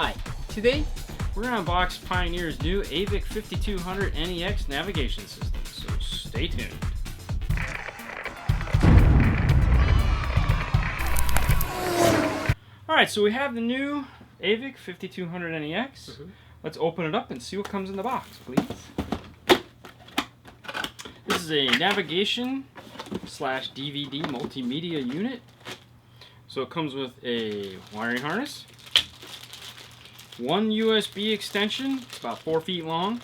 Hi, today we're going to unbox Pioneer's new AVIC 5200 NEX navigation system, so stay tuned. Alright, so we have the new AVIC 5200 NEX. Let's open it up and see what comes in the box, please. This is a navigation slash DVD multimedia unit. So it comes with a wiring harness, one USB extension, about 4 feet long,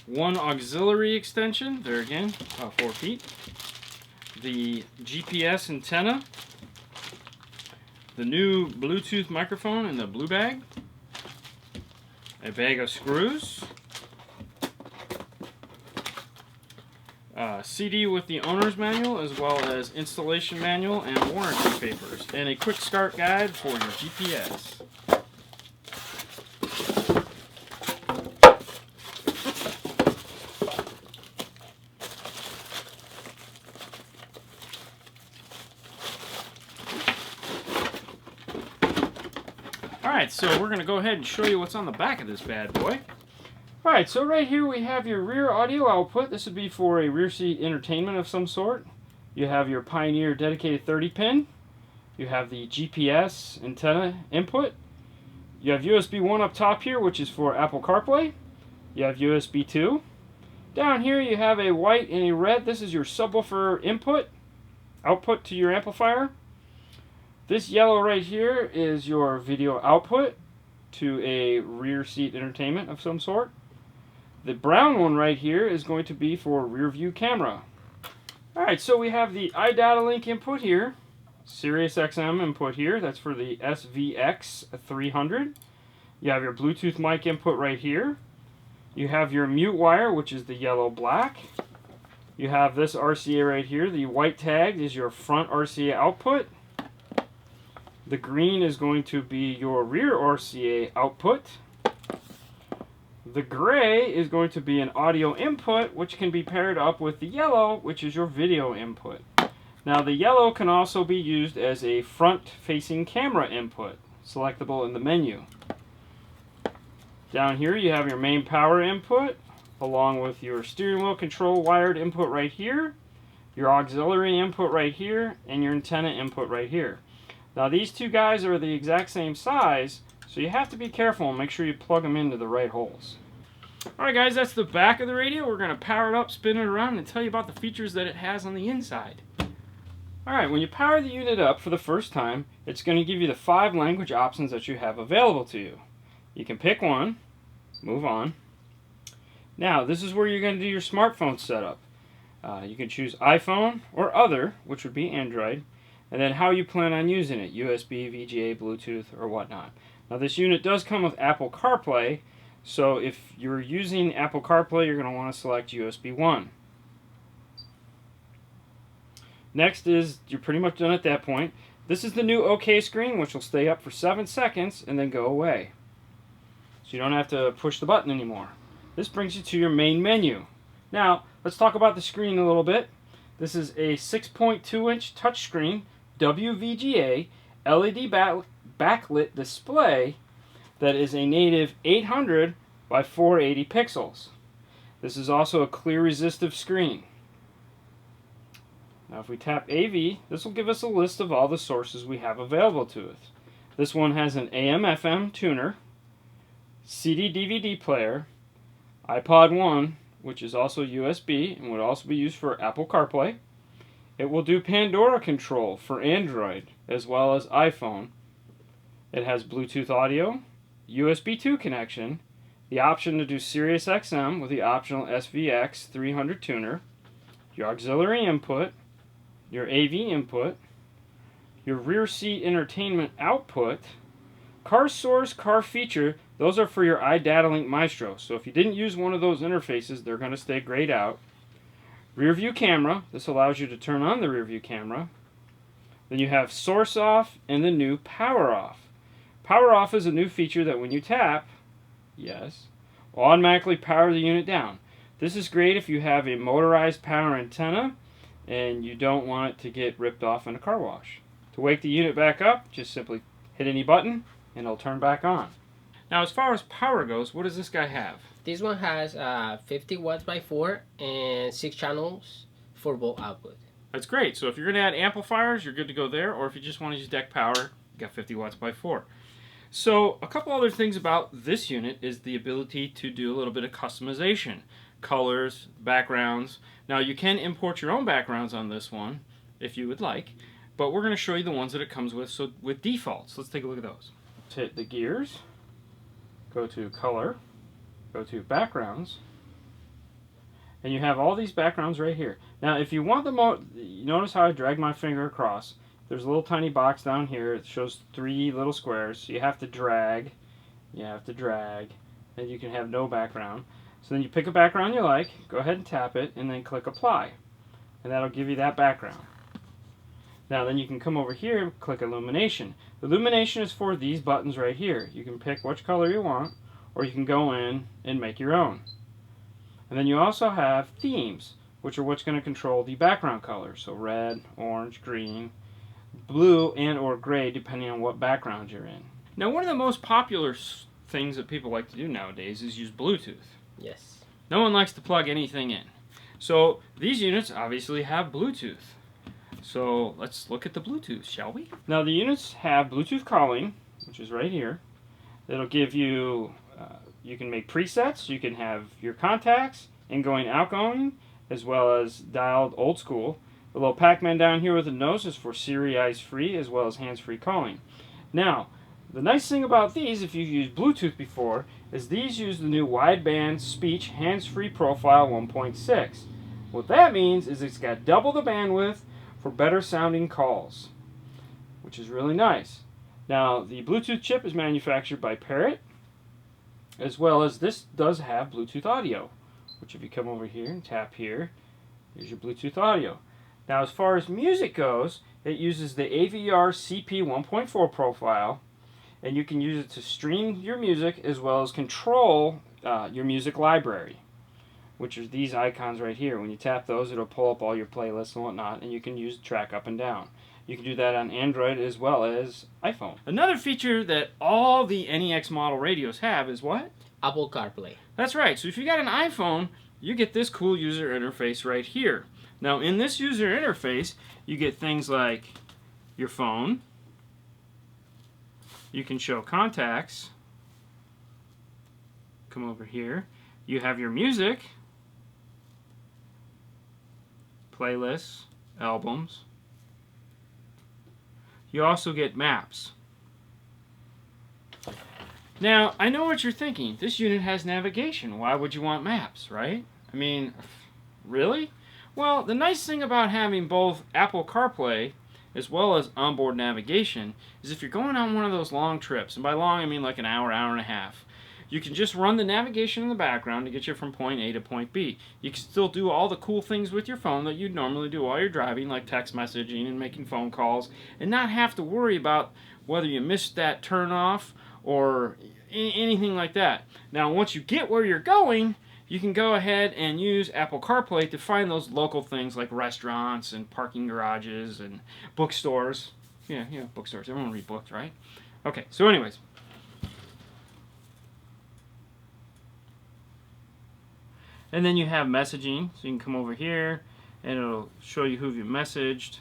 one auxiliary extension, there again, about 4 feet, the GPS antenna, the new Bluetooth microphone in the blue bag, a bag of screws, CD with the owner's manual, as well as installation manual and warranty papers, and a quick start guide for your GPS. Alright, so we're going to go ahead and show you what's on the back of this bad boy. Alright, so right here we have your rear audio output. This would be for a rear seat entertainment of some sort. You have your Pioneer dedicated 30-pin. You have the GPS antenna input. You have USB 1 up top here, which is for Apple CarPlay. You have USB 2. Down here you have a white and a red. This is your subwoofer output to your amplifier. This yellow right here is your video output to a rear seat entertainment of some sort. The brown one right here is going to be for rear view camera. Alright, so we have the iData link input here, Sirius XM input here, that's for the SVX 300. You have your Bluetooth mic input right here. You have your mute wire, which is the yellow-black. You have this RCA right here. The white tag is your front RCA output. The green is going to be your rear RCA output. The gray is going to be an audio input, which can be paired up with the yellow, which is your video input. Now the yellow can also be used as a front-facing camera input, selectable in the menu. Down here you have your main power input, along with your steering wheel control wired input right here, your auxiliary input right here, and your antenna input right here. Now these two guys are the exact same size, so you have to be careful and make sure you plug them into the right holes. Alright guys, that's the back of the radio. We're going to power it up, spin it around, and tell you about the features that it has on the inside. Alright, when you power the unit up for the first time, it's going to give you the 5 language options that you have available to you. You can pick one, move on. Now, this is where you're going to do your smartphone setup. You can choose iPhone or other, which would be Android, and then how you plan on using it, USB, VGA, Bluetooth, or whatnot. Now this unit does come with Apple CarPlay, so if you're using Apple CarPlay, you're going to want to select USB 1. Next is, you're pretty much done at that point. This is the new OK screen, which will stay up for 7 seconds and then go away. So you don't have to push the button anymore. This brings you to your main menu. Now, let's talk about the screen a little bit. This is a 6.2-inch touchscreen WVGA LED backlit display that is a native 800 by 480 pixels. This is also a clear resistive screen. Now if we tap AV, this will give us a list of all the sources we have available to us. This one has an AM/FM tuner, CD/DVD player, iPod 1, which is also USB and would also be used for Apple CarPlay. It will do Pandora control for Android as well as iPhone. It has Bluetooth audio, USB 2 connection, the option to do Sirius XM with the optional SVX 300 tuner, your auxiliary input, your AV input, your rear seat entertainment output, car source, car feature. Those are for your iData Link Maestro. So if you didn't use one of those interfaces, they're going to stay grayed out. Rear view camera. This allows you to turn on the rear view camera. Then you have source off and the new power off. Power off is a new feature that when you tap, yes, will automatically power the unit down. This is great if you have a motorized power antenna and you don't want it to get ripped off in a car wash. To wake the unit back up, just simply hit any button and it'll turn back on. Now, as far as power goes, what does this guy have? This one has 50 watts by 4 and 6 channels, 4 volt output. That's great. So if you're going to add amplifiers, you're good to go there. Or if you just want to use deck power, you got 50 watts by 4. So a couple other things about this unit is the ability to do a little bit of customization. Colors, backgrounds. Now you can import your own backgrounds on this one if you would like. But we're going to show you the ones that it comes with, so with defaults. Let's take a look at those. Let's hit the gears. Go to color. Go to backgrounds. And you have all these backgrounds right here. Now, if you want them all, you notice how I drag my finger across. There's a little tiny box down here. It shows 3 little squares. So you have to drag. And you can have no background. So then you pick a background you like. Go ahead and tap it, and then click apply. And that'll give you that background. Now, then you can come over here and click illumination. The illumination is for these buttons right here. You can pick which color you want, or you can go in and make your own. And then you also have themes, which are what's going to control the background colors. So red, orange, green, blue, and or gray, depending on what background you're in. Now, one of the most popular things that people like to do nowadays is use Bluetooth. Yes. No one likes to plug anything in. So these units obviously have Bluetooth. So let's look at the Bluetooth, shall we? Now the units have Bluetooth calling, which is right here. It'll give you, you can make presets, you can have your contacts, ingoing, outgoing, as well as dialed old school. The little Pac-Man down here with the nose is for Siri eyes free, as well as hands-free calling. Now, the nice thing about these, if you've used Bluetooth before, is these use the new wideband speech hands-free profile 1.6. What that means is it's got double the bandwidth for better sounding calls, which is really nice. Now, the Bluetooth chip is manufactured by Parrot, as well as this does have Bluetooth audio, which if you come over here and tap here, here's your Bluetooth audio. Now, as far as music goes, it uses the AVIC CP 1.4 profile, and you can use it to stream your music as well as control your music library, which are these icons right here. When you tap those, it'll pull up all your playlists and whatnot, and you can use track up and down. You can do that on Android as well as iPhone. Another feature that all the NEX model radios have is what? Apple CarPlay. That's right. So if you got an iPhone, you get this cool user interface right here. Now in this user interface, you get things like your phone. You can show contacts. Come over here. You have your music, playlists, albums. You also get maps. Now, I know what you're thinking. This unit has navigation. Why would you want maps, right? I mean, really? Well, the nice thing about having both Apple CarPlay as well as onboard navigation is if you're going on one of those long trips, and by long I mean like an hour, hour and a half, you can just run the navigation in the background to get you from point A to point B. You can still do all the cool things with your phone that you'd normally do while you're driving, like text messaging and making phone calls, and not have to worry about whether you missed that turn off or anything like that. Now, once you get where you're going, you can go ahead and use Apple CarPlay to find those local things like restaurants and parking garages and bookstores. Yeah, bookstores. Everyone read books, right? Okay, so anyways. And then you have messaging, so you can come over here and it'll show you who you've messaged.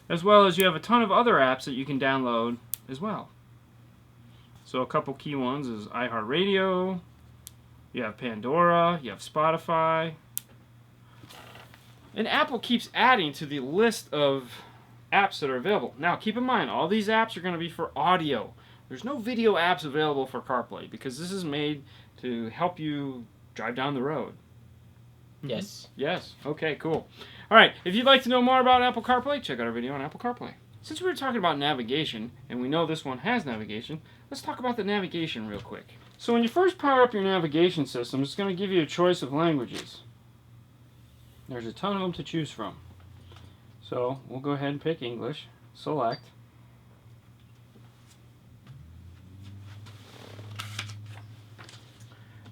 As well as you have a ton of other apps that you can download as well. So a couple key ones is iHeartRadio, you have Pandora, you have Spotify. And Apple keeps adding to the list of apps that are available. Now keep in mind, all these apps are going to be for audio. There's no video apps available for CarPlay because this is made to help you drive down the road. Yes. Yes. Okay, cool. All right, if you'd like to know more about Apple CarPlay, check out our video on Apple CarPlay. Since we were talking about navigation, and we know this one has navigation, let's talk about the navigation real quick. So when you first power up your navigation system, it's going to give you a choice of languages. There's a ton of them to choose from. So we'll go ahead and pick English, select.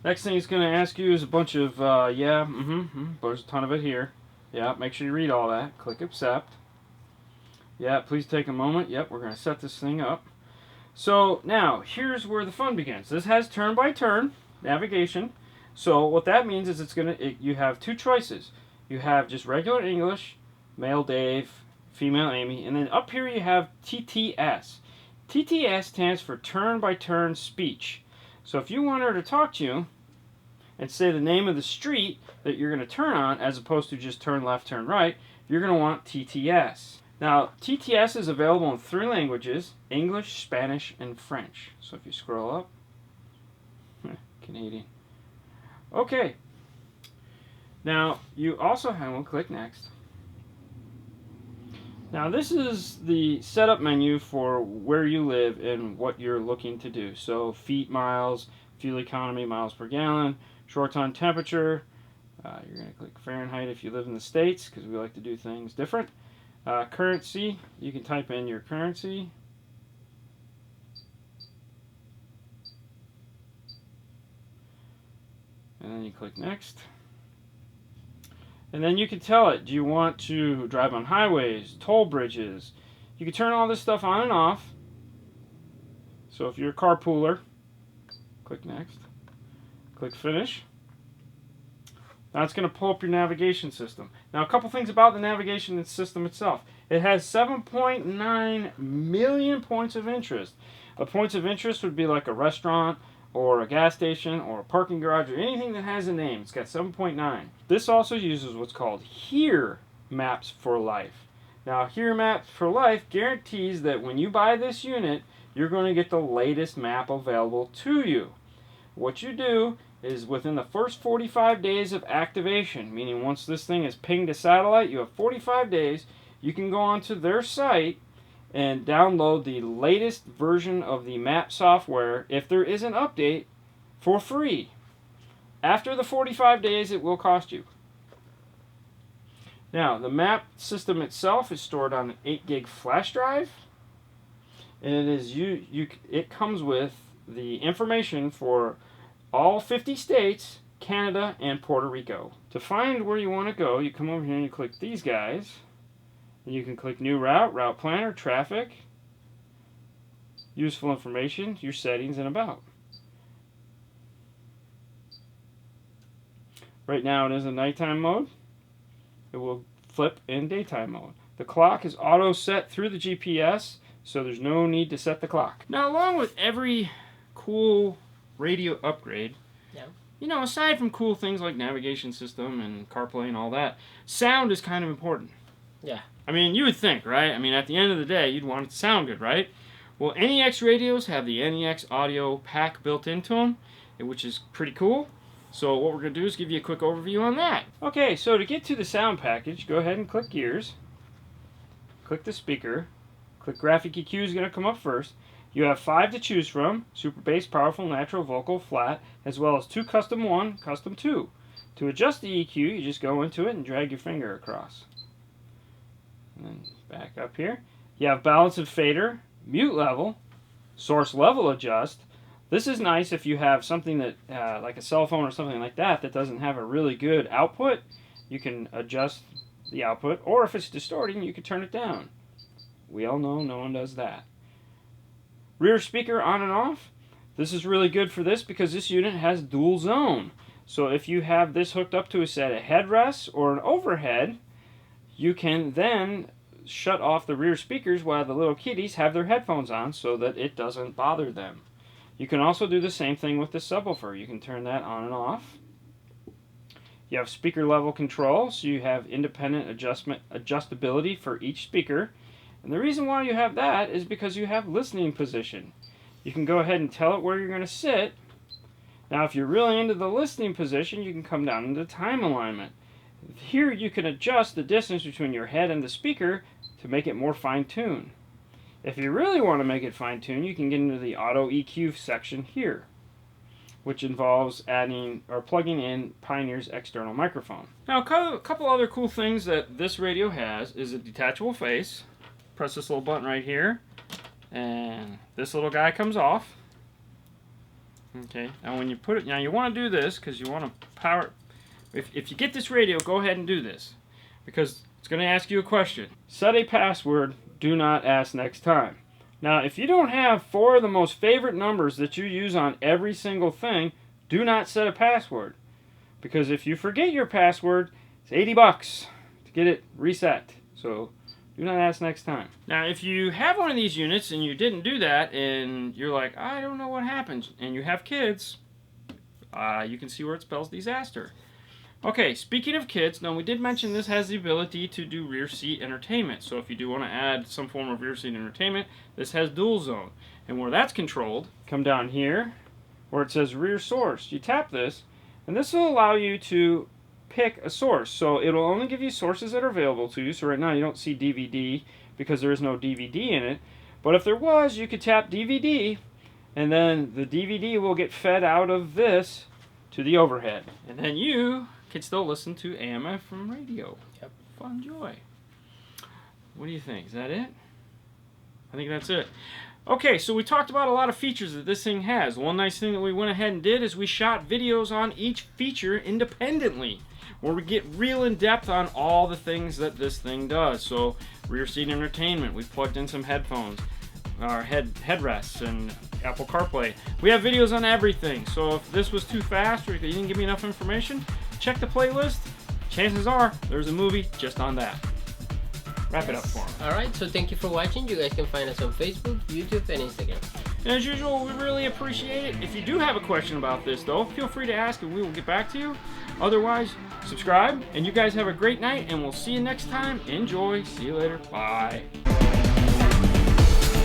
Next thing it's going to ask you is a bunch of, there's a ton of it here. Yeah, make sure you read all that. Click accept. Yeah, please take a moment. Yep, we're going to set this thing up. So now, here's where the fun begins. This has turn-by-turn navigation. So what that means is you have two choices. You have just regular English, male Dave, female Amy, and then up here you have TTS. TTS stands for turn-by-turn speech. So if you want her to talk to you and say the name of the street that you're going to turn on, as opposed to just turn left, turn right, you're going to want TTS. Now, TTS is available in 3 languages: English, Spanish, and French. So if you scroll up, Canadian. Okay. Now, you also have, we'll click next. Now, this is the setup menu for where you live and what you're looking to do. So, feet, miles, fuel economy, miles per gallon, short-ton temperature. You're going to click Fahrenheit if you live in the States, because we like to do things different. Currency, you can type in your currency. And then you click next. And then you can tell it, do you want to drive on highways, toll bridges? You can turn all this stuff on and off. So if you're a carpooler, click next. Click finish. Now it's going to pull up your navigation system. Now a couple things about the navigation system itself. It has 7.9 million points of interest. A points of interest would be like a restaurant or a gas station or a parking garage or anything that has a name. It's got 7.9. This also uses what's called Here Maps for Life. Now Here Maps for Life guarantees that when you buy this unit, you're going to get the latest map available to you. What you do is within the first 45 days of activation, meaning once this thing is pinged to satellite, you have 45 days, you can go onto their site and download the latest version of the map software, if there is an update, for free. After the 45 days, it will cost you. Now, the map system itself is stored on an 8 gig flash drive, and it comes with the information for all 50 states, Canada, and Puerto Rico. To find where you want to go, you come over here and you click these guys. And you can click New Route, Route Planner, Traffic, Useful Information, your settings, and About. Right now it is in nighttime mode. It will flip in daytime mode. The clock is auto set through the GPS, so there's no need to set the clock. Now, along with every cool radio upgrade, you know, aside from cool things like navigation system and CarPlay and all that, sound is kind of important. Yeah. I mean, you would think, right? I mean, at the end of the day, you'd want it to sound good, right? Well, NEX radios have the NEX audio pack built into them, which is pretty cool. So what we're going to do is give you a quick overview on that. Okay, so to get to the sound package, go ahead and click Gears. Click the speaker. Click Graphic EQ is going to come up first. You have 5 to choose from: Super Bass, Powerful, Natural, Vocal, Flat, as well as 2 Custom 1, Custom 2. To adjust the EQ, you just go into it and drag your finger across. And then back up here. You have Balance and Fader, Mute Level, Source Level Adjust. This is nice if you have something that, like a cell phone or something like that, that doesn't have a really good output. You can adjust the output, or if it's distorting, you can turn it down. We all know no one does that. Rear speaker on and off. This is really good for this because this unit has dual zone. So if you have this hooked up to a set of headrests or an overhead, you can then shut off the rear speakers while the little kiddies have their headphones on so that it doesn't bother them. You can also do the same thing with the subwoofer. You can turn that on and off. You have speaker level control, so you have independent adjustability for each speaker. And the reason why you have that is because you have listening position. You can go ahead and tell it where you're going to sit. Now, if you're really into the listening position, you can come down into time alignment. Here you can adjust the distance between your head and the speaker to make it more fine-tuned. If you really want to make it fine-tuned, you can get into the auto EQ section here, which involves adding or plugging in Pioneer's external microphone. Now, a couple other cool things that this radio has is a detachable face. Press this little button right here, and this little guy comes off. Okay, and when you put it, now you want to do this because you want to power. If you get this radio, go ahead and do this because it's going to ask you a question. Set a password. Do not ask next time. Now, if you don't have 4 of the most favorite numbers that you use on every single thing, do not set a password. Because if you forget your password, it's $80 to get it reset. So do not ask next time. Now, if you have one of these units and you didn't do that and you're like, I don't know what happened, and you have kids, you can see where it spells disaster. Okay, speaking of kids, now we did mention this has the ability to do rear seat entertainment. So if you do want to add some form of rear seat entertainment, this has dual zone. And where that's controlled, come down here where it says rear source. You tap this, and this will allow you to pick a source. So it'll only give you sources that are available to you. So right now you don't see DVD because there is no DVD in it. But if there was, you could tap DVD, and then the DVD will get fed out of this to the overhead. And then you can still listen to AM from radio. Yep. Fun joy. What do you think? Is that it? I think that's it. Okay, so we talked about a lot of features that this thing has. One nice thing that we went ahead and did is we shot videos on each feature independently, where we get real in depth on all the things that this thing does. So rear seat entertainment, we plugged in some headphones, our headrests, and Apple CarPlay. We have videos on everything. So if this was too fast or you didn't give me enough information, check the playlist. Chances are there's a movie just on that. Wrap it up for them. Alright, so thank you for watching. You guys can find us on Facebook, YouTube, and Instagram. And as usual, we really appreciate it. If you do have a question about this, though, feel free to ask and we will get back to you. Otherwise, subscribe, and you guys have a great night, and we'll see you next time. Enjoy. See you later. Bye.